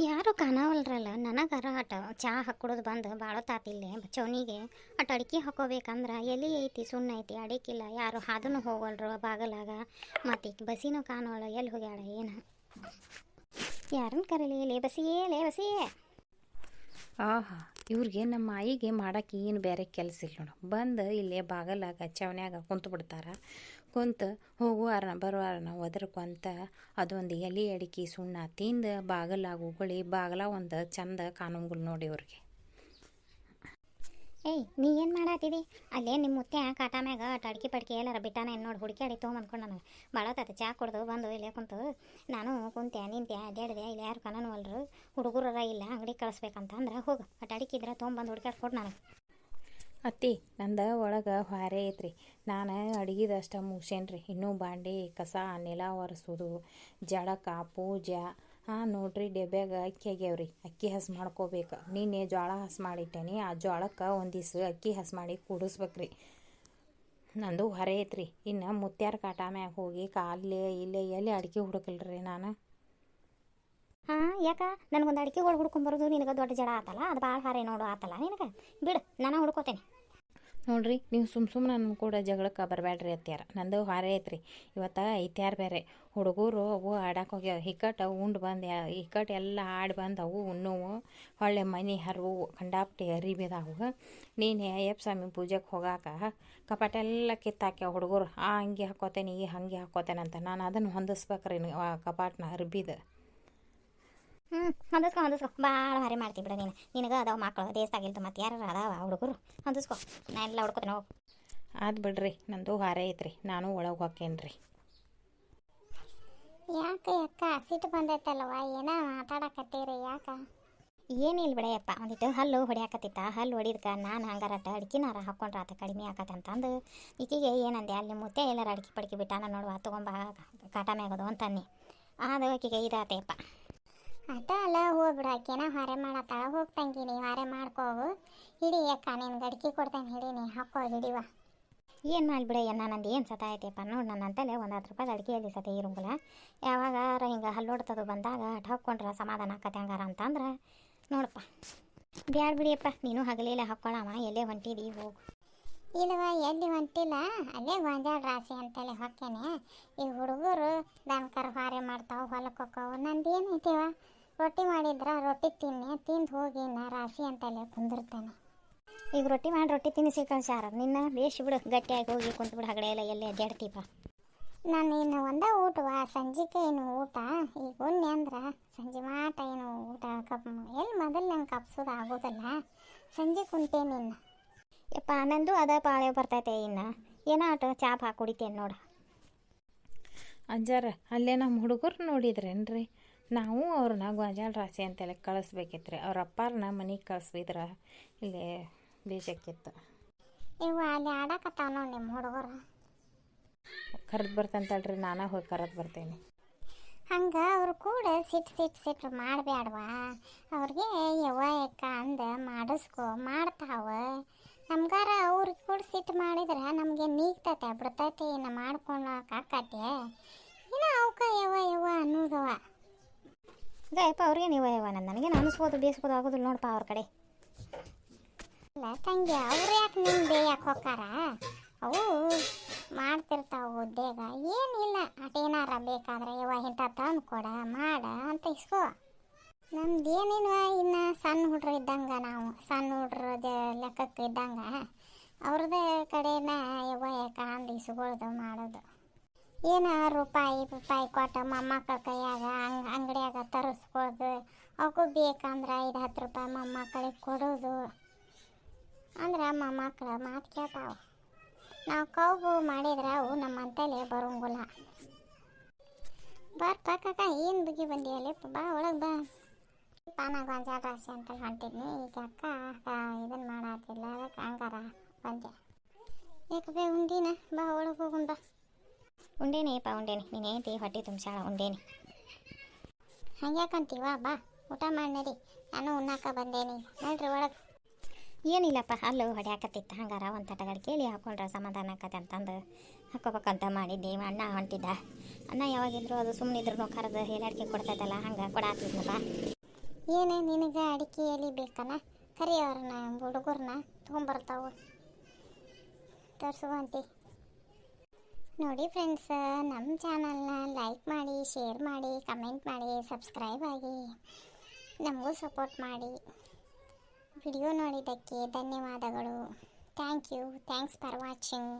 ಯಾರು ಕಾಣವಲ್ರಲ್ಲ ನನಗರ ಅಟ ಚಾ ಹಾಕೊಡೋದು ಬಂದು ಭಾಳ ತಾತಿಲ್ಲೇ ಚೌನಿಗೆ ಅಟ್ ಅಡಿಕೆ ಹಾಕೋಬೇಕಂದ್ರೆ ಎಲ್ಲಿ ಐತಿ ಸುಣ್ಣ ಐತಿ ಅಡಿಕಿಲ್ಲ ಯಾರು ಹಾದನು ಹೋಗಲ್ರು ಬಾಗಲಾಗ ಮತ್ತೆ ಬಸ್ಸಿನೂ ಕಾಣೋಲ್ಲ ಎಲ್ಲಿ ಹೋಗ್ಯಾಳ ಏನು ಯಾರನ್ನ ಕರೀಲಿ ಲೇ ಬಸಿಯೇ ಆಹಾ ಇವ್ರಿಗೆ ನಮ್ಮ ಆಯಿಗೆ ಮಾಡೋಕೆ ಏನು ಬೇರೆ ಕೆಲಸ ಇಲ್ಲ ನೋಡು ಬಂದು ಇಲ್ಲೇ ಬಾಗಲಾಗ ಚವನ್ಯಾಗ ಕುಂತು ಬಿಡ್ತಾರೆ ಕುಂತು ಹೋಗುವಾರನ ಬರುವಾರನ ಒದರ್ಕೊಂತ ಅದೊಂದು ಎಲೆ ಅಡಿಕೆ ಸುಣ್ಣ ತಿಂದು ಬಾಗಲಾಗ ಉಗುಳಿ ಬಾಗಲ ಒಂದು ಚಂದ ಕಾಣಂಗಿಲ್ಲ ನೋಡಿ ಇವ್ರಿಗೆ. ಏಯ್ ನೀ ಏನು ಮಾಡಾತಿದಿ ಅಲ್ಲೇ ನಿಮ್ಮ ಮುತ್ತೆ ಕಾಟ ಮ್ಯಾಗ ಅಡಿಕೆ ಪಡಿಕೆ ಎಲ್ಲಾರ ಬಿಟ್ಟಾನ ಏನು ನೋಡಿ ಹುಡುಕಿ ತೊಗೊಂಬಂದ್ಕೊಂಡು ನನಗೆ ಭಾಳ ತಾತ ಚಾ ಕುಡ್ದು ಬಂದು ಇಲ್ಲೇ ಕುಂತು ನಾನು ಕುಂತೆ ನಿಂತೆ ಅಡ್ಡಾಡಿದೆ ಇಲ್ಲಿ ಯಾರು ಕನನು ಅಲ್ರು ಹುಡುಗರ ಇಲ್ಲ ಅಂಗಡಿ ಕಳಿಸ್ಬೇಕಂತ ಅಂದ್ರೆ ಹೋಗು ಅಡಿಕಿದ್ರೆ ತೊಗೊಂಬಂದು ಹುಡುಕ್ಯಾಡ್ ಕೊಡು ನನಗೆ. ಅತ್ತಿ ನಂದು ಒಳಗೆ ಹೊರೆ ಐತ್ರಿ ನಾನು ಅಡುಗೆದಷ್ಟು ಮುಗಿಸೇನ್ರಿ ಇನ್ನೂ ಬಾಂಡೆ ಕಸ ನೆಲ ಒರೆಸೋದು ಜಳಕ ಪೂಜೆ ನೋಡ್ರಿ ಡೆಬ್ಯಾಗ ಅಕ್ಕಿ ಆಗ್ಯಾವ್ರಿ ಅಕ್ಕಿ ಹಸ್ ಮಾಡ್ಕೋಬೇಕು ನೀನೆ ಜೋಳ ಹಸ್ ಮಾಡಿಟ್ಟೇನಿ ಆ ಜೋಳಕ್ಕೆ ಒಂದಿವ್ಸ ಅಕ್ಕಿ ಹಸ್ ಮಾಡಿ ಕೂಡಿಸ್ಬೇಕ್ರಿ ನಂದು ಹೊರೆ ಐತ್ರಿ ಇನ್ನು ಮುತ್ಯಾರ ಕಾಟ ಮ್ಯಾಗ ಹೋಗಿ ಕಾಲೇ ಇಲ್ಲೇ ಎಲ್ಲಿ ಅಡಿಕೆ ಹುಡುಕಲ್ರಿ ನಾನು. ಹಾಂ ಯಾಕ ನನಗೊಂದು ಅಡಿಕೆ ಒಳಗೆ ಹುಡ್ಕೊಂಬರೋದು ನಿನಗೆ ದೊಡ್ಡ ಜಡ ಆತಲ್ಲ ಅದು ಭಾಳ ಹಾರೆ ನೋಡು ಆತಲ್ಲ ನಿನಗೆ ಬಿಡು ನಾನು ಹುಡ್ಕೋತೇನೆ. ನೋಡ್ರಿ ನೀವು ಸುಮ್ಮನೆ ನನ್ನ ಕೂಡ ಜಗಳಕ್ಕೆ ಬರಬೇಡ್ರಿ ಅತ್ಯಾರ ನಂದು ಹಾರೆ ಐತ್ರಿ ಇವತ್ತು ಐತ್ಯಾರ ಬೇರೆ ಹುಡುಗರು ಅವು ಆಡಕ್ಕೆ ಹೋಗ್ಯಾವ ಹಿಕ್ಕಟ್ಟು ಉಂಡು ಬಂದು ಹಿಕ್ಕಟ್ಟು ಎಲ್ಲ ಆಡಿ ಬಂದು ಅವು ಉಣ್ಣವು ಹೊಳ್ಳೆ ಮನೆ ಹರಿವು ಕಂಡಾಪಟ್ಟಿ ಅರಿಬಿದಾವು ನೀನು ಸ್ವಾಮಿ ಪೂಜೆಗೆ ಹೋಗಾಕ ಕಪಾಟೆಲ್ಲ ಕಿತ್ತಾಕ್ಯಾವ ಹುಡುಗರು ಆ ಹಂಗೆ ಹಾಕೋತೇನೆ ಈ ಹಂಗೆ ಹಾಕೋತೇನೆ ಅಂತ ನಾನು ಅದನ್ನು ಹೊಂದಿಸ್ಬೇಕ್ರಿ ಕಪಾಟನ ಅರ್ಬಿದು. ಹೊಂದಿಸ್ಕೊ ಭಾಳ ಭಾರಿ ಮಾಡ್ತೀವಿ ಬಿಡ ನಿನಗೆ ಅದಾವ ಮಕ್ಕಳು ದೇಶದಾಗಿಲ್ತು ಮತ್ತು ಯಾರು ಅದಾವ ಹುಡುಗರು ಹೊಂದಿಸ್ಕೊ ನಾ ಎಲ್ಲ ಹುಡ್ಕೋತೇನೆ ಹೋಗು. ಆದ್ ಬಿಡ್ರಿ ನಂದು ಹಾರೆ ಐತ್ರಿ ನಾನು ಒಳಗೆ ಹೋಕ್ಕೇನ್ರಿ. ಯಾಕೆ ಅಕ್ಕ ಸಿಟ್ಟು ಬಂದೈತಲ್ವ ಏನೋ ಮಾತಾಡಕತ್ತೀರಿ ಯಾಕೆ? ಏನಿಲ್ಲ ಬಿಡಯಪ್ಪ ಒಂದಿಟ್ಟು ಹಲ್ಲು ಹೊಡಿಯಾಕತ್ತಿತ್ತ ಹಲ್ಲು ಹೊಡಿದ್ಕ ನಾನು ಹಂಗಾರಟ ಅಡ್ಕಿನಾರ ಹಾಕ್ಕೊಂಡ್ರೆ ಆತ ಕಡಿಮೆ ಆಕತ್ತಂತಂದು ಈಕಿಗೆ ಏನಂದೆ ಅಲ್ಲಿ ಮುತ್ತೆ ಎಲ್ಲಾರ ಅಡ್ಕೆ ಪಡ್ಕೆ ಬಿಟ್ಟಾನ ನೋಡುವ ತೊಗೊಂಬ ಕಾಟ ಮ್ಯಾಗದು ಅಂತನ್ನಿ ಅದು ಆಕಿಗೆ ಇದಾತೇಪ್ಪ. ಅದ ಅಲ್ಲ ಹೋಗ್ಬಿಡು ಆಕೆನ ಹೊರೆ ಮಾಡತ್ತಾಳ ಹೋಗಿ ತಂಗಿ ನೀವು ಹೊರೆ ಮಾಡ್ಕೋವು ಹಿಡಿ ಅಕ್ಕ ನಿನ್ಗೆ ಅಡಿಕೆ ಕೊಡ್ತೇನೆ ಹಿಡಿ ನೀ ಹಾಕೋ ಹಿಡಿವ. ಏನು ಮಾಡಿಬಿಡ ನಂದು ಏನು ಸತ ಐತೆಪ್ಪ ನೋಡಿ ನನ್ನ ಅಂತಲೇ ಒಂದು 10 ರೂಪಾಯಿ ಅಡಿಕೆಯಲ್ಲಿ ಸತ ಇರಂಗಿಲ್ಲ ಯಾವಾಗಾರ ಹಿಂಗೆ ಹಲ್ಲೊಡ್ತದು ಬಂದಾಗ ಅಟ್ ಹಾಕ್ಕೊಂಡ್ರೆ ಸಮಾಧಾನ ಆಕತ್ತೆ ಹಂಗಾರ ಅಂತಂದ್ರೆ ನೋಡಪ್ಪ ಬ್ಯಾಡ ಬಿಡಿಯಪ್ಪ ನೀನು ಹಗಲೆಲ್ಲ ಹಾಕ್ಕೊಳ್ಳಮ್ಮ ಎಲ್ಲೇ ಹೊಂಟಿದಿ ಹೋಗು. ಇಲ್ವ ಎಲ್ಲಿ ಹೊಂಟಿಲ್ಲ ಅಲ್ಲೇ ಗೊಂಜಾಳ ರಾಶಿ ಅಂತೇಳಿ ಹೊಕ್ಕೇನೆ ಈ ಹುಡುಗರು ದನಕರು ಹೊರೆ ಮಾಡ್ತಾವೆ ಹೊಲಕ್ಕೆ ಹೋಕ್ಕವು ನಂದು ಏನೈತಿವ ರೊಟ್ಟಿ ಮಾಡಿದ್ರೆ ರೊಟ್ಟಿ ತಿಂದು ಹೋಗಿ ನಾ ರಾಶಿ ಅಂತೇಳಿ ಕುಂದಿರ್ತಾನೆ. ಈಗ ರೊಟ್ಟಿ ಮಾಡಿ ರೊಟ್ಟಿ ತಿನ್ನಿಸಿ ಕಳ್ಸಾರ ನಿನ್ನ ಬೇಷ್ ಬಿಡು ಗಟ್ಟಿಯಾಗಿ ಹೋಗಿ ಕುಂತು ಬಿಡು ಹಗಡೆ ಎಲ್ಲ ಎಲ್ಲೇ ಅಡ್ಡಾಡ್ತೀಪ. ನಾನು ಇನ್ನು ಒಂದೇ ಊಟವ ಸಂಜೆಗೆ ಏನು ಊಟ ಈಗ ಉಣ್ಣೆ ಅಂದ್ರೆ ಸಂಜೆ ಮಾಟ ಏನು ಊಟ ಎಲ್ಲಿ ಮೊದಲು ನಂಗೆ ಕಪ್ಸೋದು ಆಗೋದಲ್ಲ ಸಂಜೆ ಕುಂತೇನೆ ಇನ್ನು. ಯಪ್ಪ ನಂದು ಅದ ಪಾಳೆ ಬರ್ತೈತೆ ಇನ್ನು ಏನೋ ಆಟ ಚಾಪ್ ಹಾಕಿ ಕುಡಿತೇನೆ ನೋಡು. ಅಜ್ಜಾರ ಅಲ್ಲೇ ನಮ್ಮ ಹುಡುಗರು ನೋಡಿದ್ರೇನ್ರಿ ನಾವು ಅವ್ರನ್ನ ಗೊಂಜಾಳ ರಾಶಿ ಅಂತೆಲ್ಲ ಕಳಿಸ್ಬೇಕಿತ್ರಿ ಅವ್ರ ಅಪ್ಪಾರನ್ನ ಮನೆಗೆ ಕಳಿಸಿದ್ರೆ ಇಲ್ಲೇ ಬೇಜಕ್ಕಿತ್ತು. ಇವು ಅಲ್ಲಿ ಆಡಕತ್ತಾವ ನೋಡಿ ನಿಮ್ಮ ಹುಡುಗರು ಕರೆದು ಬರ್ತಂತಳ್ರಿ ನಾನು ಹೋಗಿ ಕರೆದು ಬರ್ತೇನೆ. ಹಂಗೆ ಅವ್ರು ಕೂಡ ಸಿಟ್ಟು ಮಾಡಬೇಡ್ವಾ ಅವ್ರಿಗೆ ಯವ್ವ ಯಾಕ ಅಂದ ಮಾಡಿಸ್ಕೊ ಮಾಡ್ತಾವ ನಮ್ಗಾರ ಅವ್ರಿಗೆ ಕೂಡ ಸಿಟ್ಟು ಮಾಡಿದ್ರೆ ನಮಗೆ ನೀಗ್ತತೆ ಬಿಡ್ತೈತಿ ಇನ್ನು ಮಾಡ್ಕೊಳಕ್ಕೆ ಆಕತ್ತೆ ಇನ್ನು ಅವಕ್ಕ ಯವ್ವ ಅನ್ನೋದವ. ಅಯ್ಯಪ್ಪ ಅವ್ರಿಗೆ ನೀವು ನನಗೆ ಅನಿಸ್ಬೋದು ಬೇಯಿಸ್ಬೋದು ಆಗೋದಿಲ್ಲ ನೋಡಪ್ಪ ಅವ್ರ ಕಡೆ. ಇಲ್ಲ ತಂಗಿ ಅವ್ರು ಯಾಕೆ ನಿನ್ನ ಬೇಯಕ್ಕೆ ಹೋಗಾರ ಅವು ಮಾಡ್ತಿರ್ತಾವೆ ಉದ್ಯೋಗ ಏನಿಲ್ಲ ಅಟೇನಾರ ಬೇಕಾದ್ರೆ ಯವ್ವ ಇಂಥ ತಂದು ಕೊಡ ಮಾಡ ಅಂತ ಇಸ್ಕೋ. ನಮ್ದು ಏನಿಲ್ವ ಇನ್ನು ಸಣ್ಣ ಹುಡ್ರು ಇದ್ದಂಗೆ ನಾವು ಸಣ್ಣ ಹುಡ್ರದ ಲೆಕ್ಕಕ್ಕೆ ಇದ್ದಂಗೆ ಅವ್ರದ್ದೇ ಕಡೆನ ಯವ್ವ ಯಾಕ ಅಂದು ಇಸ್ಕೊಳ್ದು ಮಾಡೋದು ಏನು ರೂಪಾಯಿ ಕೊಟ್ಟು ಮೊಮ್ಮಕ್ಕಳ ಕೈಯಾಗ ಅಂಗಡಿಯಾಗ ತರಿಸ್ಕೊಳ್ದು ಅವಕ್ಕೂ ಬೇಕಂದ್ರೆ 5-10 ರೂಪಾಯಿ ಮೊಮ್ಮಕ್ಕಳಿಗೆ ಕೊಡೋದು ಅಂದ್ರೆ ಮೊಮ್ಮಕ್ಕಳು ಮಾತು ಕೇಳ್ತಾವೆ. ನಾವು ಕೌಗು ಮಾಡಿದ್ರೆ ಅವು ನಮ್ಮಂತಲೇ ಬರೋಂಗಿಲ್ಲ. ಬರ್ಪ ಕಾಕ ಏನು ಬುಗಿ ಬಂದಿಯಲ್ಲಪ್ಪ ಬಾ ಒಳಗೆ ಬಾ. ಪಾನ ಗೊಂಜಾಳ ರಾಶಿ ಅಂತ ಹೊಂಟಿದ್ನಿ ಈಗ ಅಕ್ಕ ಇದನ್ನು ಮಾಡತ್ತಿಲ್ಲ ಅದಕ್ಕೆ ಹಂಗಾರ ಬಂದೆ. ಯಾಕೆ ಬೇ ಉಂಡಿನ ಬಾ ಒಳಗೆ ಹೋಗೋಣ ಬಾ. ಉಂಡೇನಿಪ್ಪ ಉಂಡೇನಿ ನೀನು ಏನಂತಿ ಹೊಟ್ಟೆ ತುಂಬಿಸಾಳ ಉಂಡೇನಿ. ಹಂಗ್ಯಾಕಂತೀವ ಬಾ ಊಟ ಮಾಡಿ ನಡಿ ನಾನು ಉಣ್ಣಾಕ ಬಂದೇನಿ ನೋಡ್ರಿ ಒಳಗೆ. ಏನಿಲ್ಲಪ್ಪ ಅಲ್ಲೂ ಹೊಡ್ಯಾಕತ್ತಿತ್ತು ಹಂಗಾರ ಒಂದು ತಟಗಡೆ ಕೇಳಿ ಹಾಕ್ಕೊಂಡ್ರೆ ಸಮಾಧಾನ ಆಕತ್ತೆ ಅಂತಂದು ಹಾಕೋಬೇಕಂತ ಮಾಡಿದ್ದೆ. ಅಣ್ಣ ಹೊಂಟಿದ್ದ ಅಣ್ಣ ಯಾವಾಗಿದ್ರು ಅದು ಸುಮ್ಮನೆ ಇದ್ರು ಕರೆದು ಹೇಳಾಡಿಕೆ ಕೊಡ್ತೈತಲ್ಲ ಹಂಗೆ ಕೊಡಾತಿದ್ನಪ್ಪ. ಏನು ನಿನಗೆ ಅಡಿಕೆ ಎಲೆ ಬೇಕನ ಕರಿಯವ್ರನ್ನ ಹುಡುಗರನ್ನ ತೊಗೊಂಬರ್ತಾವೆ ತೋರಿಸುವಂತೆ. ನೋಡಿ ಫ್ರೆಂಡ್ಸ್, ನಮ್ಮ ಚಾನಲ್ನ ಲೈಕ್ ಮಾಡಿ, ಶೇರ್ ಮಾಡಿ, ಕಮೆಂಟ್ ಮಾಡಿ, ಸಬ್ಸ್ಕ್ರೈಬ್ ಆಗಿ ನಮಗೂ ಸಪೋರ್ಟ್ ಮಾಡಿ. ವಿಡಿಯೋ ನೋಡಿದ್ದಕ್ಕೆ ಧನ್ಯವಾದಗಳು. Thanks for watching.